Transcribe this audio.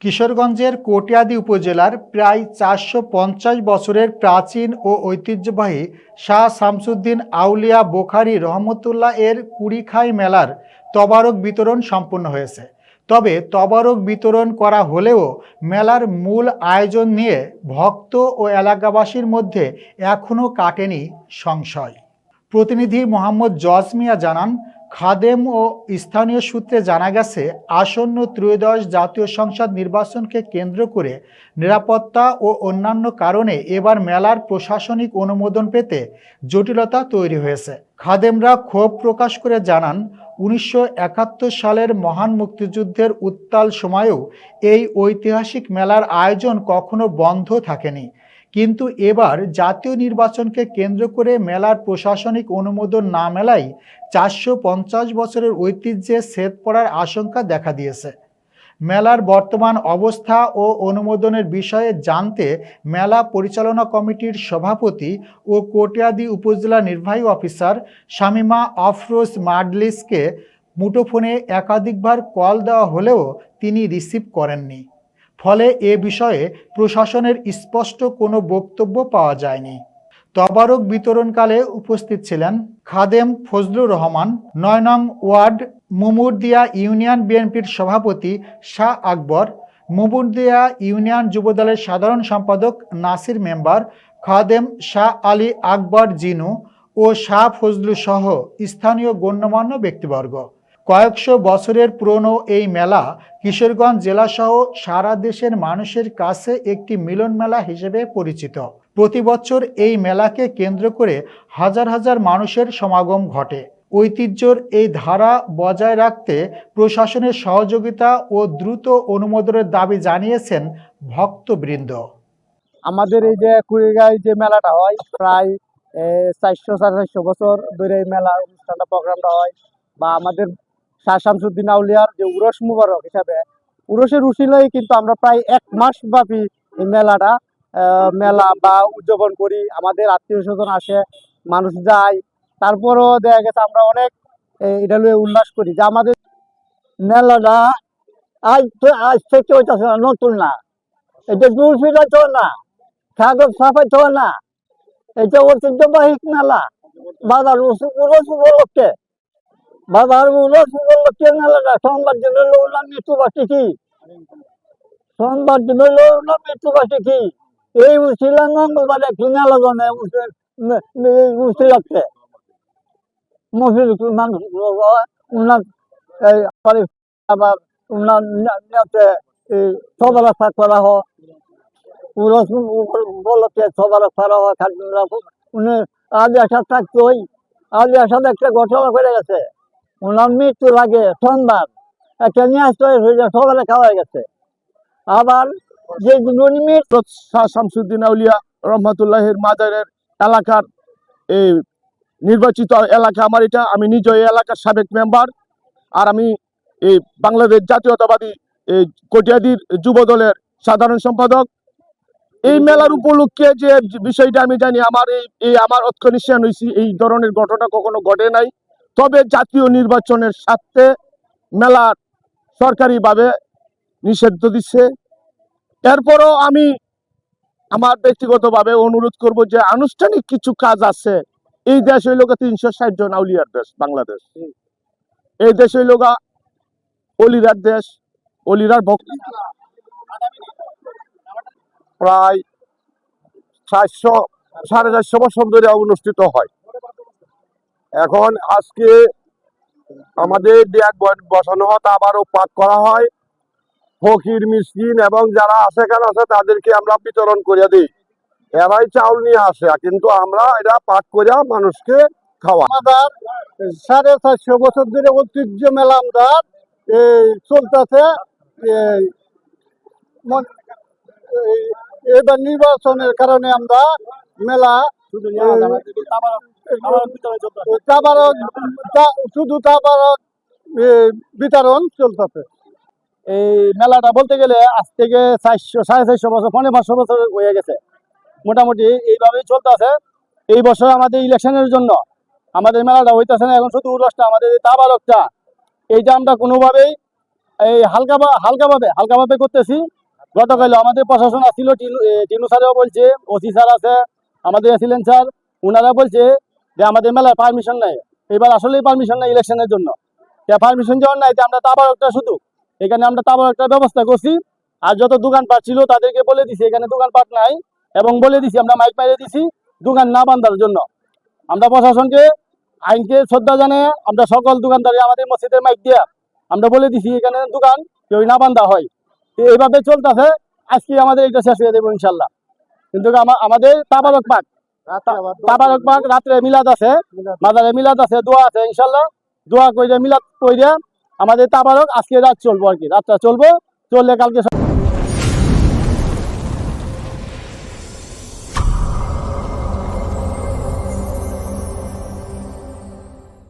কিশোরগঞ্জের কটিয়াদী উপজেলার প্রায় ৪৫০ বছরের প্রাচীন ও ঐতিহ্যবাহী শাহ শামসুদ্দিন আউলিয়া বোখারি রহমতুল্লাহ এর কুড়িখাই মেলার তবারক বিতরণ সম্পন্ন হয়েছে। তবে তবারক বিতরণ করা হলেও মেলার মূল আয়োজন নিয়ে ভক্ত ও এলাকাবাসীর মধ্যে এখনও কাটেনি সংশয়। প্রতিনিধি মোহাম্মদ জজ মিয়া জানান, খাদেম ও স্থানীয় সূত্রে জানা গেছে, আসন্ন ত্রয়োদশ জাতীয় সংসদ নির্বাচনকে কেন্দ্র করে নিরাপত্তা ও অন্যান্য কারণে এবার মেলার প্রশাসনিক অনুমোদন পেতে জটিলতা তৈরি হয়েছে। খাদেমরা ক্ষোভ প্রকাশ করে জানান, ১৯৭১ সালের মহান মুক্তিযুদ্ধের উত্তাল সময়েও এই ঐতিহাসিক মেলার আয়োজন কখনো বন্ধ থাকেনি, কিন্তু এবার জাতীয় নির্বাচনকে কেন্দ্র করে মেলার প্রশাসনিক অনুমোদন না মেলায় ৪৫০ বছরের ঐতিহ্যে ছেদ পড়ার আশঙ্কা দেখা দিয়েছে। মেলার বর্তমান অবস্থা ও অনুমোদনের বিষয়ে জানতে মেলা পরিচালনা কমিটির সভাপতি ও কটিয়াদী উপজেলা নির্বাহী অফিসার শামিমা আফরোজ মাডলিসকে মুঠোফোনে একাধিকবার কল দেওয়া হলেও তিনি রিসিভ করেননি। ফলে এ বিষয়ে প্রশাসনের স্পষ্ট কোনো বক্তব্য পাওয়া যায়নি। তবারক বিতরণকালে উপস্থিত ছিলেন খাদেম ফজলুর রহমান, ৯ নং ওয়ার্ড মুমুরদিয়া ইউনিয়ন বিএনপির সভাপতি শাহ আকবর, মুমুরদিয়া ইউনিয়ন যুবদলের সাধারণ সম্পাদক নাসির মেম্বার, খাদেম শাহ আলী আকবর জিনু ও শাহ ফজলু সহ স্থানীয় গণ্যমান্য ব্যক্তিবর্গ। কয়েকশো বছরের পুরনো এই মেলা কিশোরগঞ্জ জেলাসহ সারা দেশের মানুষের কাছে একটি মিলন মেলা হিসেবে পরিচিত। প্রতি বছর এই মেলাকে কেন্দ্র করে হাজার হাজার মানুষের সমাগম ঘটে। ঐতিহ্যের এই ধারা বজায় রাখতে প্রশাসনের সহযোগিতা ও দ্রুত অনুমোদনের দাবি জানিয়েছেন ভক্তবৃন্দ। আমাদের এই যে কুড়িগাঁয় যে মেলাটা হয়, প্রায় ৪০০-৪৫০ বছর ধরে এই মেলা অনুষ্ঠানটা প্রোগ্রামটা হয়, বা আমাদের শাহ শামসুদ্দিন আউলিয়ার যে উরস মুবারক হিসাবে উরসের উশিলাই কিন্তু আমরা প্রায় ১ মাস ব্যাপী এই মেলা বা উদযাপন করি। আমাদের আত্মীয় স্বজন আসে, মানুষ যায়, তারপরও দেখা গেছে আমরা অনেক এটা নিয়ে উল্লাস করি যে আমাদের মেলাটা আজ থেকে হইতেছে না, নতুন না, এটা দূর ফিরাইতে না, কাগজ ছাপাইতে না, এটা ঐতিহ্যবাহী মেলা। বাবার উরস উপলক্ষে মেলাটা সোমবার দিন হলো ওনার মৃত্যুবার্ষিকী, মৃত্যুবার্ষিকী এই ছিলেন মঙ্গলবার একটি মেলা জনে রাখছে মানুষ উনার আবার উনার সবারক্ষা করা হয়, উপলক্ষে সবারক্ষা করা হয়। উনি আজ আশা থাকতোই, আজ আসাদ একটা ঘটনা করে গেছে, ওনার মৃত্যুর আগে সোমবার একটা নিয়ে আসতে সবার খাওয়া গেছে। আবার যে শাহ শামসুদ্দিন আউলিয়া রহমতুল্লাহের মাজারের এলাকার এই নির্বাচিত এলাকা আমার এটা, আমি নিজে এই এলাকার সাবেক মেম্বার, আর আমি এই বাংলাদেশ জাতীয়তাবাদী এই কটিয়াদীর যুব দলের সাধারণ সম্পাদক। এই মেলার উপলক্ষে যে বিষয়টা আমি জানি, আমার অক্ষনিশ্চয় হয়েছি, এই ধরনের ঘটনা কখনো ঘটে নাই। তবে জাতীয় নির্বাচনের স্বার্থে মেলার সরকারিভাবে নিষিদ্ধ দিচ্ছে। এরপরও আমি আমার ব্যক্তিগতভাবে অনুরোধ করব যে আনুষ্ঠানিক কিছু কাজ আছে। এই দেশ হইল ৩৬০ জন আউলিয়ার দেশ বাংলাদেশ, এই দেশ হইল অলিরার দেশ, অলিরার ভক্ত। প্রায় ৪০০-৪৫০ বছর ধরে অনুষ্ঠিত হয়। এখন আজকে আমাদের ডেক বসানো হয়, আবারও পাঠ করা হয়। ফকির মিসকিন এবং যারা আছে তাদেরকে আমরা বিতরণ করে দিই। এরাই চাউল নিয়ে আসে, কিন্তু আমরা এটা পাঠ করে মানুষকে খাওয়া। আমাদের ৪৫০ বছর ধরে ঐতিহ্য মেলা আমরা চলতেছে। এবার নির্বাচনের কারণে আমরা মেলা শুধু বিতরণ চলতেছে। এই মেলাটা বলতে গেলে আজ থেকে ৪০০-৪৫০ বছর, ৫০০ বছর হয়ে গেছে মোটামুটি, এইভাবেই চলতেছে। এই বছর আমাদের ইলেকশনের জন্য আমাদের মেলাটা হইতেছে না, এখন শুধু উরসটা আমাদের তাবারকটা এইটা আমরা কোনোভাবেই এই হালকাভাবে করতেছি। গতকাল আমাদের প্রশাসন আসছিল, টিনু স্যারও বলছে, ওসি স্যার আছে, আমাদের ছিলেন স্যার, ওনারা বলছে যে আমাদের মেলায় পারমিশন নাই। এবার আসলেই পারমিশন নাই ইলেকশনের জন্য। পারমিশন যখন নাই, আমরা তাবারকটা শুধু এখানে আমরা তাবারকটার ব্যবস্থা করছি। আর যত দোকানপাট ছিল তাদেরকে বলে দিছি এখানে দোকানপাট নাই, এবং বলে দিছি আমরা মাইক মারিয়ে দিছি দোকান না বান্ধার জন্য। আমরা প্রশাসনকে, আইনকে শ্রদ্ধা জানিয়ে আমরা সকল দোকানদারি আমাদের মসজিদের মাইক দিয়া আমরা বলে দিছি এখানে দোকান কেউ না বান্ধা হয়। তো এইভাবে চলতেছে। আজকে আমাদের এটা শেষ হয়ে দেবো ইনশাল্লাহ। কিন্তু আমাদের তাবারক পাক রাত্রে মিলাদ আছে, মাজারে মিলাদ আছে, দোয়া আছে ইনশাল্লাহ। দোয়া কইরা মিলাদ কইরা আমাদের তাবারক আজকে রাত চলবো আর কি, রাতটা চলবো, চললে কালকে